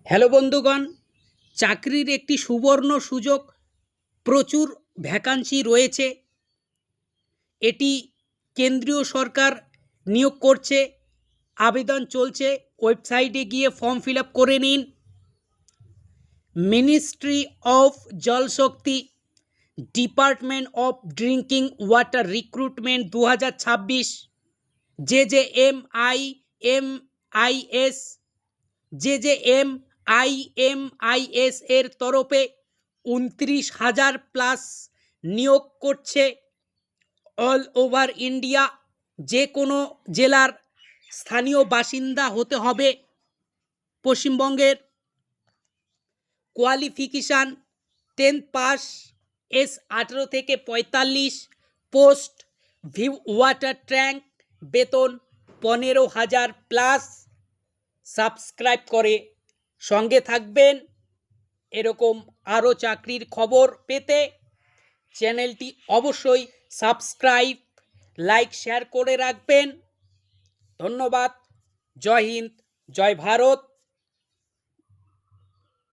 Hello বন্ধুগণ, চাকরির একটি সুবর্ণ সুযোগ, প্রচুর ভ্যাকান্সি রয়েছে। এটি কেন্দ্রীয় সরকার নিয়োগ করছে, আবেদন চলছে। ওয়েবসাইটে গিয়ে ফর্ম ফিল আপ করে নিন। Ministry of Jal Shakti, department of drinking water recruitment 2026, JJMIMIS JJMIMIS এর তরফে 29,000 প্লাস নিয়োগ করছে। অল ওভার ইন্ডিয়া, যে কোনো জেলার স্থানীয় বাসিন্দা হতে হবে পশ্চিমবঙ্গের। কোয়ালিফিকেশান 10th পাস, এস 18 থেকে 45, পোস্ট ভিউ ওয়াটার ট্যাঙ্ক, বেতন 15,000 প্লাস। সাবস্ক্রাইব করে সঙ্গে থাকবেন। এরকম আরও চাকরির খবর পেতে চ্যানেলটি অবশ্যই সাবস্ক্রাইব, লাইক, শেয়ার করে রাখবেন। ধন্যবাদ। জয় হিন্দ, জয় ভারত।